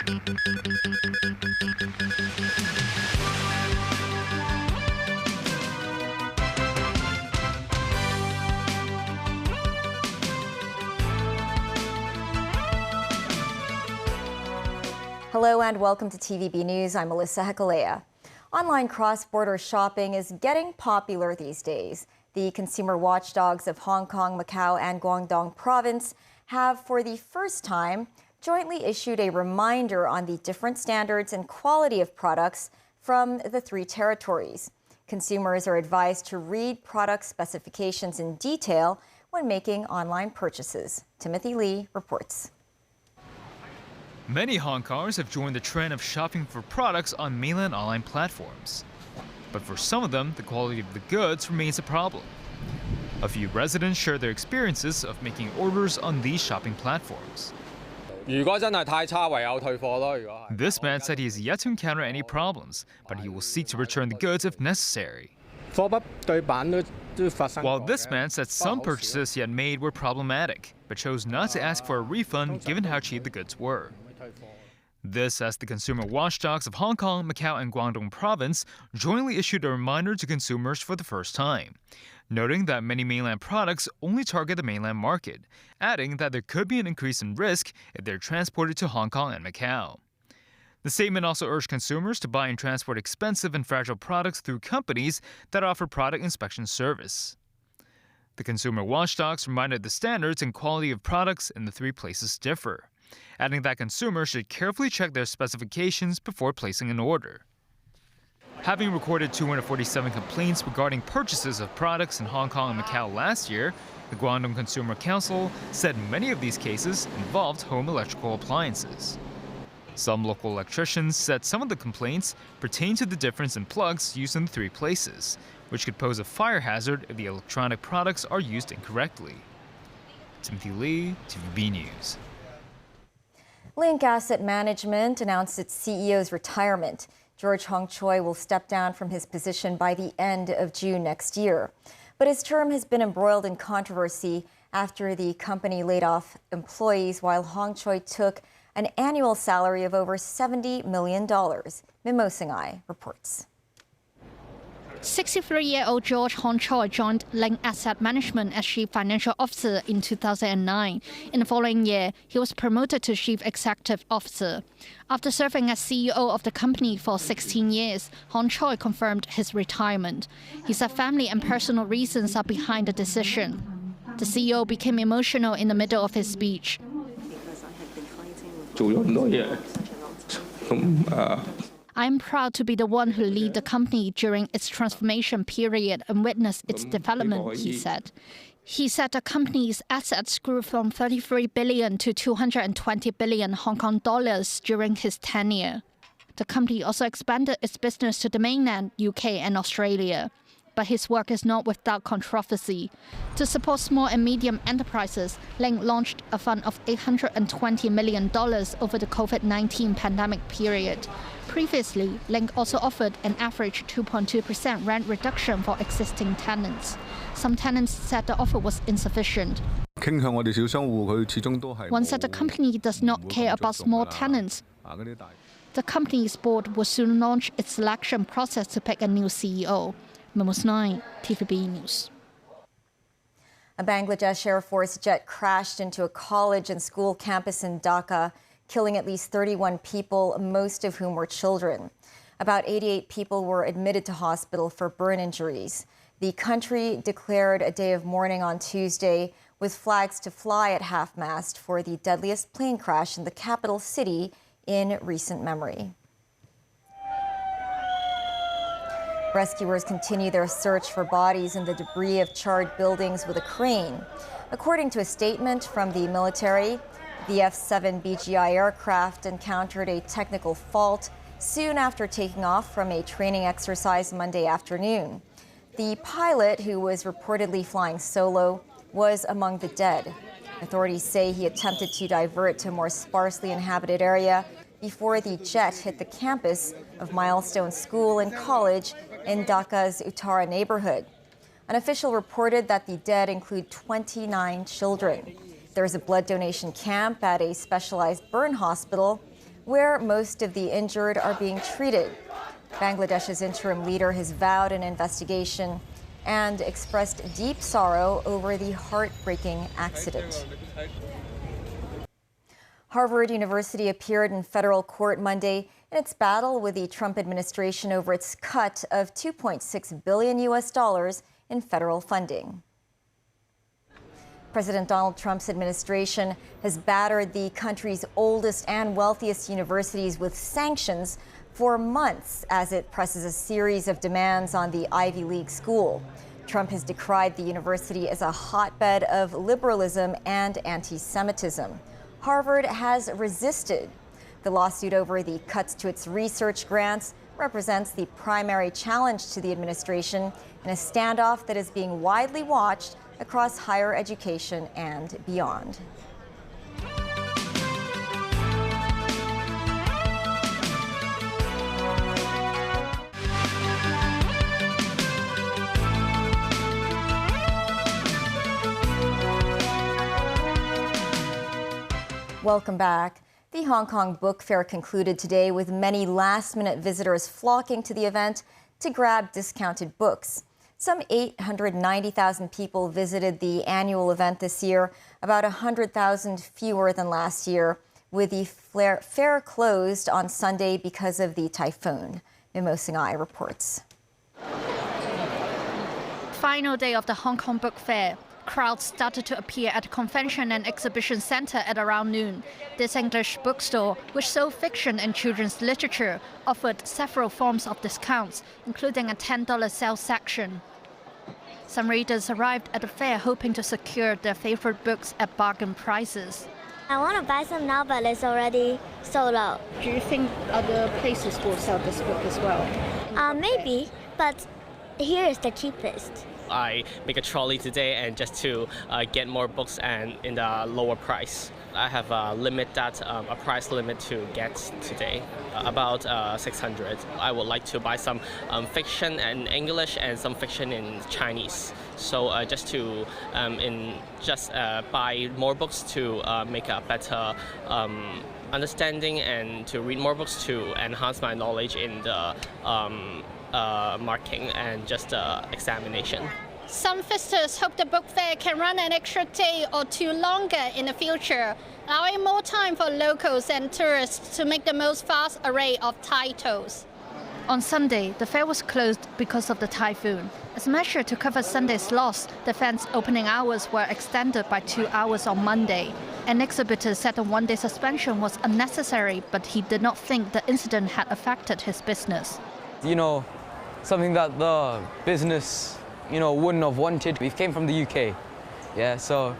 Hello and welcome to TVB News. I'm Melissa Hekalea. Online cross-border shopping is getting popular these days. The consumer watchdogs of Hong Kong, Macau, and Guangdong province have, for the first time, jointly issued a reminder on the different standards and quality of products from the three territories. Consumers are advised to read product specifications in detail when making online purchases. Timothy Lee reports. Many Hong Kongers have joined the trend of shopping for products on mainland online platforms. But for some of them, the quality of the goods remains a problem. A few residents share their experiences of making orders on these shopping platforms. This man said he has yet to encounter any problems, but he will seek to return the goods if necessary. While this man said some purchases he had made were problematic, but chose not to ask for a refund given how cheap the goods were. This as the consumer watchdogs of Hong Kong, Macau, and Guangdong province jointly issued a reminder to consumers for the first time, noting that many mainland products only target the mainland market, adding that there could be an increase in risk if they're transported to Hong Kong and Macau. The statement also urged consumers to buy and transport expensive and fragile products through companies that offer product inspection service. The consumer watchdogs reminded the standards and quality of products in the three places differ, adding that consumers should carefully check their specifications before placing an order. Having recorded 247 complaints regarding purchases of products in Hong Kong and Macau last year, the Guangdong Consumer Council said many of these cases involved home electrical appliances. Some local electricians said some of the complaints pertain to the difference in plugs used in the three places, which could pose a fire hazard if the electronic products are used incorrectly. Timothy Lee, TVB News. Link Asset Management announced its CEO's retirement. George Hong Choi will step down from his position by the end of June next year. But his term has been embroiled in controversy after the company laid off employees while Hong Choi took an annual salary of over $70 million. Mimo Singhai reports. 63-year-old George Hong Choi joined Link Asset Management as Chief Financial Officer in 2009. In the following year, he was promoted to Chief Executive Officer. After serving as CEO of the company for 16 years, Hong Choi confirmed his retirement. He said family and personal reasons are behind the decision. The CEO became emotional in the middle of his speech. I am proud to be the one who led the company during its transformation period and witness its development, he said. He said the company's assets grew from 33 billion to 220 billion Hong Kong dollars during his tenure. The company also expanded its business to the mainland, UK and Australia. But his work is not without controversy. To support small and medium enterprises, Link launched a fund of $820 million over the COVID-19 pandemic period. Previously, Link also offered an average 2.2% rent reduction for existing tenants. Some tenants said the offer was insufficient. One said the company does not care about small tenants. The company's board will soon launch its selection process to pick a new CEO. Memos 9, TVB News. A Bangladesh Air Force jet crashed into a college and school campus in Dhaka, killing at least 31 people, most of whom were children. About 88 people were admitted to hospital for burn injuries. The country declared a day of mourning on Tuesday, with flags to fly at half-mast for the deadliest plane crash in the capital city in recent memory. Rescuers continue their search for bodies in the debris of charred buildings with a crane. According to a statement from the military, the F-7 BGI aircraft encountered a technical fault soon after taking off from a training exercise Monday afternoon. The pilot, who was reportedly flying solo, was among the dead. Authorities say he attempted to divert to a more sparsely inhabited area before the jet hit the campus of Milestone School and College in Dhaka's Uttara neighborhood. An official reported that the dead include 29 children. There is a blood donation camp at a specialized burn hospital where most of the injured are being treated. Bangladesh's interim leader has vowed an investigation and expressed deep sorrow over the heartbreaking accident. Harvard University appeared in federal court Monday in its battle with the Trump administration over its cut of $2.6 billion in federal funding. President Donald Trump's administration has battered the country's oldest and wealthiest universities with sanctions for months as it presses a series of demands on the Ivy League school. Trump has decried the university as a hotbed of liberalism and anti-Semitism. Harvard has resisted. The lawsuit over the cuts to its research grants represents the primary challenge to the administration in a standoff that is being widely watched across higher education and beyond. Welcome back. The Hong Kong Book Fair concluded today with many last-minute visitors flocking to the event to grab discounted books. Some 890,000 people visited the annual event this year, about 100,000 fewer than last year, with the fair closed on Sunday because of the typhoon. Mimo Singhai reports. Final day of the Hong Kong Book Fair. Crowds started to appear at the Convention and Exhibition Centre at around noon. This English bookstore, which sold fiction and children's literature, offered several forms of discounts, including a $10 sales section. Some readers arrived at the fair hoping to secure their favorite books at bargain prices. I want to buy some now, but it's already sold out. Do you think other places will sell this book as well? Maybe, but here is the cheapest. I make a trolley today and just to get more books and in the lower price. I have a price limit to get today, about 600. I would like to buy some fiction in English and some fiction in Chinese. So just to buy more books to make a better understanding and to read more books to enhance my knowledge in the marking and just examination. Some visitors hope the book fair can run an extra day or two longer in the future, allowing more time for locals and tourists to make the most vast array of titles. On Sunday, the fair was closed because of the typhoon. As a measure to cover Sunday's loss, the fair's opening hours were extended by 2 hours on Monday. An exhibitor said a one-day suspension was unnecessary, but he did not think the incident had affected his business. You know, something that the business, wouldn't have wanted. We came from the UK, so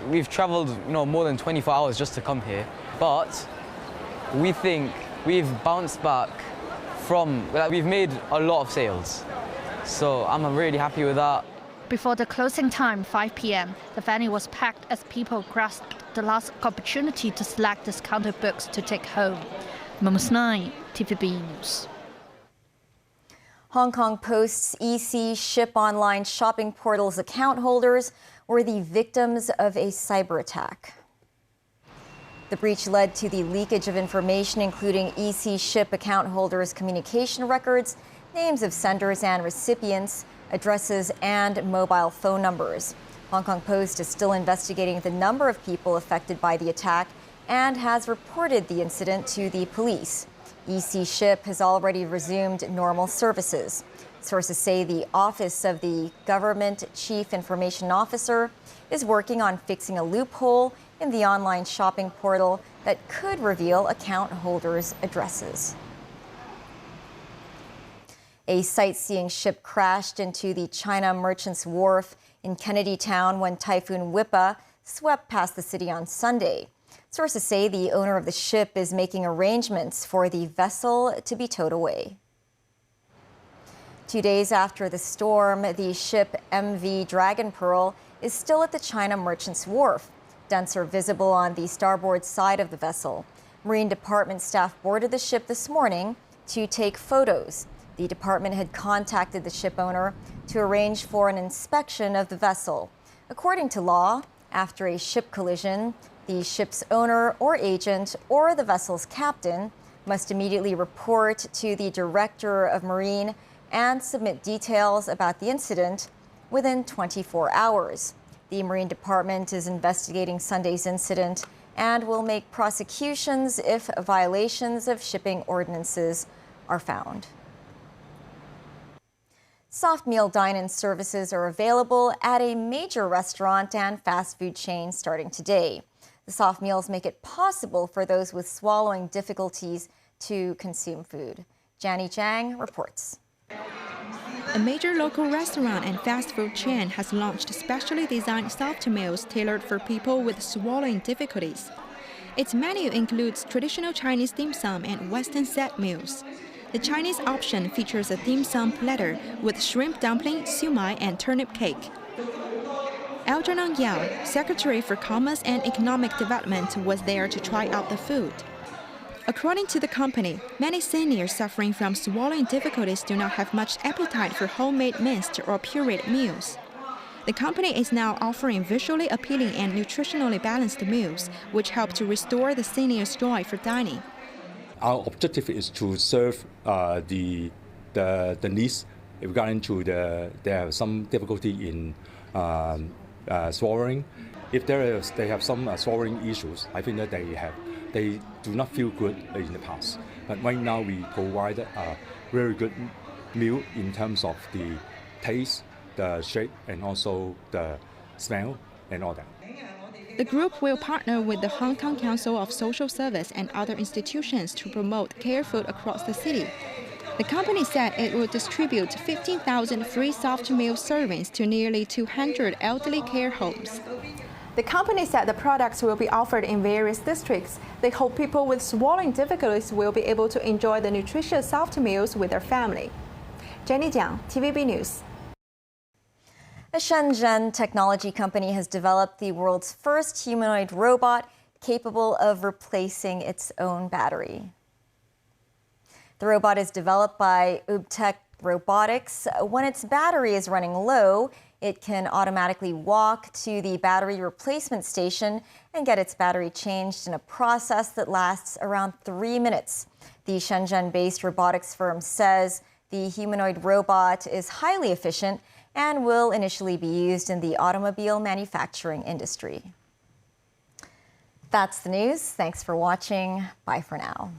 we've traveled, more than 24 hours just to come here. But we think we've bounced back we've made a lot of sales. So I'm really happy with that. Before the closing time, 5 p.m., the venue was packed as people grasped the last opportunity to select discounted books to take home. Mimo Singhai, TVB News. Hong Kong Post's EC Ship online shopping portal's account holders were the victims of a cyber attack. The breach led to the leakage of information, including EC Ship account holders' communication records, names of senders and recipients, addresses, and mobile phone numbers. Hong Kong Post is still investigating the number of people affected by the attack and has reported the incident to the police. EC Ship has already resumed normal services. Sources say the Office of the Government Chief Information Officer is working on fixing a loophole in the online shopping portal that could reveal account holders' addresses. A sightseeing ship crashed into the China Merchants Wharf in Kennedy Town when Typhoon Wipa swept past the city on Sunday. Sources say the owner of the ship is making arrangements for the vessel to be towed away. 2 days after the storm, the ship MV Dragon Pearl is still at the China Merchants Wharf. Dents are visible on the starboard side of the vessel. Marine Department staff boarded the ship this morning to take photos. The department had contacted the ship owner to arrange for an inspection of the vessel. According to law, after a ship collision, The ship's owner or agent or the vessel's captain must immediately report to the Director of Marine and submit details about the incident within 24 hours. The Marine Department is investigating Sunday's incident and will make prosecutions if violations of shipping ordinances are found. Soft meal dine-in services are available at a major restaurant and fast food chain starting today. The soft meals make it possible for those with swallowing difficulties to consume food. Janny Zhang reports. A major local restaurant and fast food chain has launched specially designed soft meals tailored for people with swallowing difficulties. Its menu includes traditional Chinese dim sum and Western set meals. The Chinese option features a dim sum platter with shrimp dumpling, siu mai, and turnip cake. Algernon Yao, Secretary for Commerce and Economic Development, was there to try out the food. According to the company, many seniors suffering from swallowing difficulties do not have much appetite for homemade minced or pureed meals. The company is now offering visually appealing and nutritionally balanced meals, which help to restore the seniors' joy for dining. Our objective is to serve the needs regarding to they have some difficulty in swallowing. If they have some swallowing issues, I think that they do not feel good in the past. But right now we provide a very good meal in terms of the taste, the shape, and also the smell and all that. The group will partner with the Hong Kong Council of Social Service and other institutions to promote care food across the city. The company said it will distribute 15,000 free soft meal servings to nearly 200 elderly care homes. The company said the products will be offered in various districts. They hope people with swallowing difficulties will be able to enjoy the nutritious soft meals with their family. Jenny Jiang, TVB News. A Shenzhen technology company has developed the world's first humanoid robot capable of replacing its own battery. The robot is developed by Ubtech Robotics. When its battery is running low, it can automatically walk to the battery replacement station and get its battery changed in a process that lasts around 3 minutes. The Shenzhen-based robotics firm says the humanoid robot is highly efficient and will initially be used in the automobile manufacturing industry. That's the news. Thanks for watching. Bye for now.